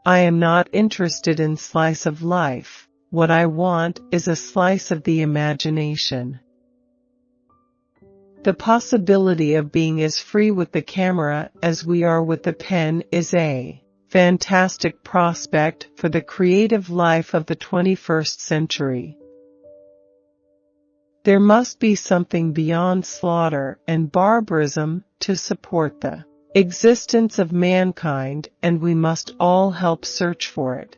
I am not interested in slice of life. What I want is a slice of the imagination. The possibility of being as free with the camera as we are with the pen is a fantastic prospect for the creative life of the 21st century. There must be something beyond slaughter and barbarism to support the existence of mankind, and we must all help search for it.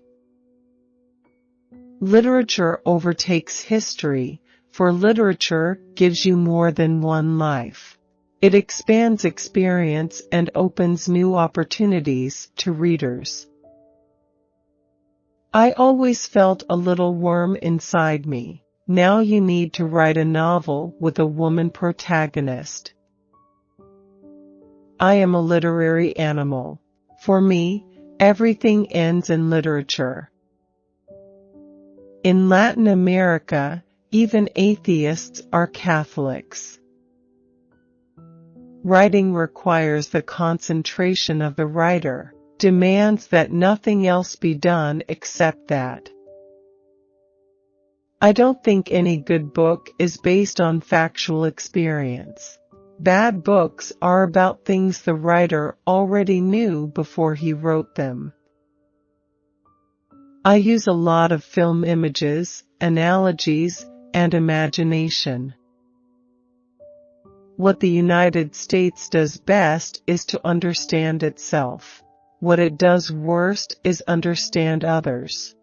Literature overtakes history, for literature gives you more than one life. It expands experience and opens new opportunities to readers. I always felt a little worm inside me. Now you need to write a novel with a woman protagonist. I am a literary animal. For me, everything ends in literature. In Latin America, even atheists are Catholics. Writing requires the concentration of the writer, demands that nothing else be done except that. I don't think any good book is based on factual experience. Bad books are about things the writer already knew before he wrote them. I use a lot of film images, analogies, and imagination. What the United States does best is to understand itself. What it does worst is understand others.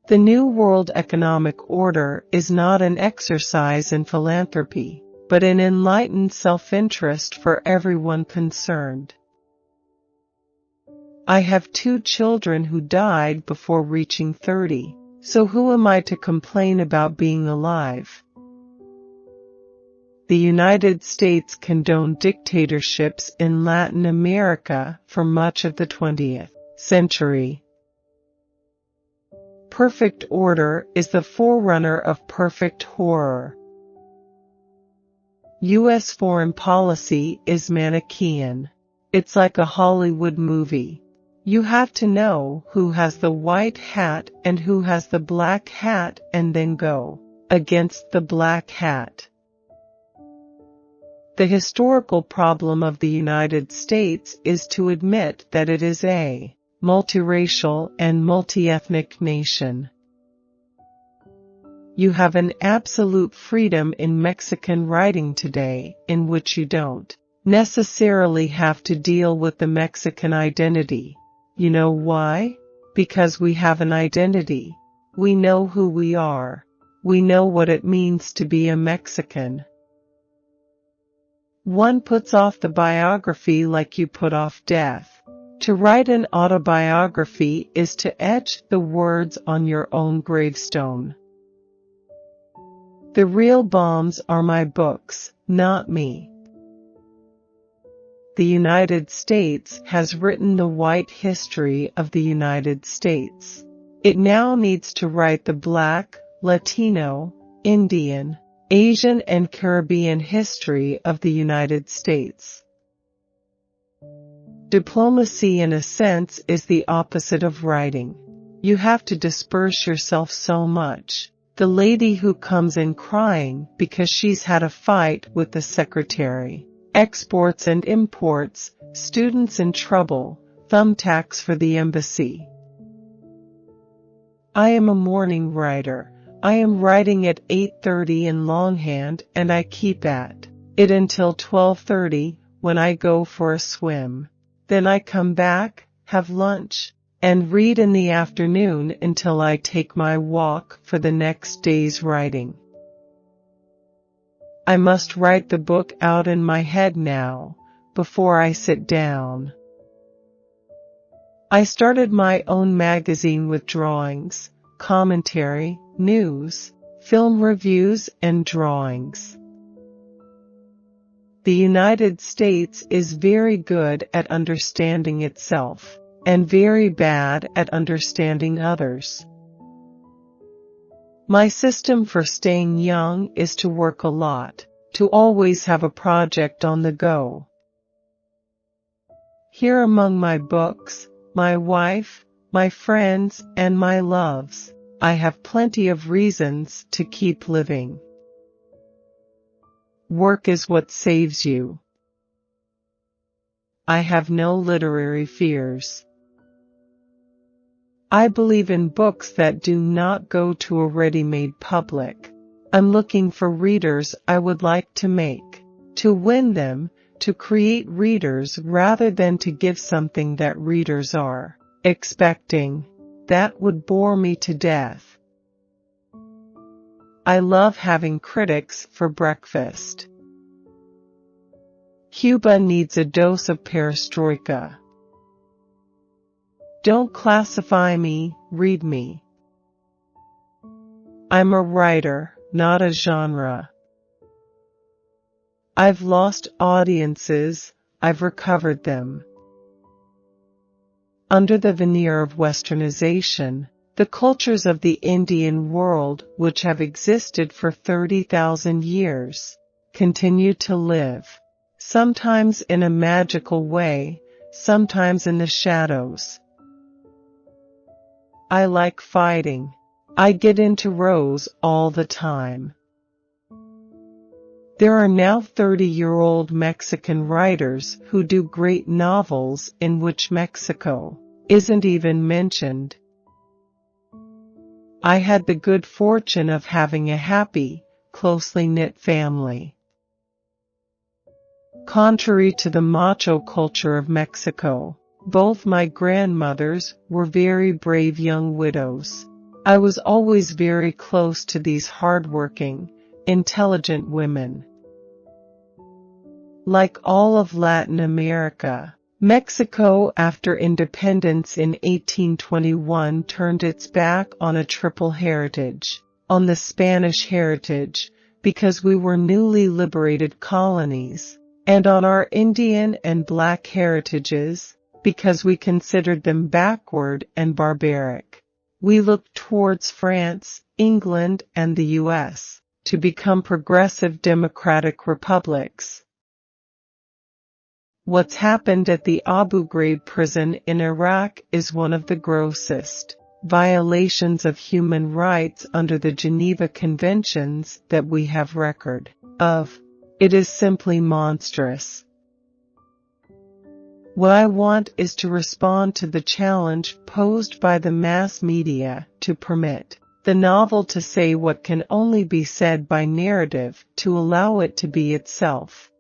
The New World Economic Order is not an exercise in philanthropy, but an enlightened self-interest for everyone concerned. I have 2 children who died before reaching 30, so who am I to complain about being alive? The United States condoned dictatorships in Latin America for much of the 20th century. Perfect order is the forerunner of perfect horror. U.S. foreign policy is Manichaean. It's like a Hollywood movie. You have to know who has the white hat and who has the black hat and then go against the black hat. The historical problem of the United States is to admit that it is a multiracial and multi-ethnic nation. You have an absolute freedom in Mexican writing today, in which you don't necessarily have to deal with the Mexican identity. You know why? Because we have an identity. We know who we are. We know what it means to be a Mexican. One puts off the biography like you put off death. To write an autobiography is to etch the words on your own gravestone. The real bombs are my books, not me. The United States has written the white history of the United States. It now needs to write the Black, Latino, Indian, Asian and Caribbean history of the United States. Diplomacy, in a sense, is the opposite of writing. You have to disperse yourself so much. The lady who comes in crying because she's had a fight with the secretary. Exports and imports, students in trouble, thumbtacks for the embassy. I am a morning writer. I am writing at 8:30 in longhand and I keep at it until 12:30 when I go for a swim. Then I come back, have lunch, and read in the afternoon until I take my walk for the next day's writing. I must write the book out in my head now, before I sit down. I started my own magazine with drawings, commentary, news, film reviews, and drawings. The United States is very good at understanding itself, and very bad at understanding others. My system for staying young is to work a lot, to always have a project on the go. Here among my books, my wife, my friends, and my loves. I have plenty of reasons to keep living. Work is what saves you. I have no literary fears. I believe in books that do not go to a ready-made public. I'm looking for readers I would like to make, to win them, to create readers rather than to give something that readers are expecting. That would bore me to death. I love having critics for breakfast. Cuba needs a dose of perestroika. Don't classify me, read me. I'm a writer, not a genre. I've lost audiences, I've recovered them. Under the veneer of westernization, the cultures of the Indian world, which have existed for 30,000 years, continue to live, sometimes in a magical way, sometimes in the shadows. I like fighting. I get into rows all the time. There are now 30-year-old Mexican writers who do great novels in which Mexico isn't even mentioned. I had the good fortune of having a happy, closely knit family. Contrary to the macho culture of Mexico, both my grandmothers were very brave young widows. I was always very close to these hard-working, intelligent women. Like all of Latin America, Mexico after independence in 1821 turned its back on a triple heritage, on the Spanish heritage, because we were newly liberated colonies, and on our Indian and Black heritages, because we considered them backward and barbaric. We looked towards France, England, and the U.S. to become progressive democratic republics. What's happened at the Abu Ghraib prison in Iraq is one of the grossest violations of human rights under the Geneva Conventions that we have record of. It is simply monstrous. What I want is to respond to the challenge posed by the mass media to permit the novel to say what can only be said by narrative, to allow it to be itself.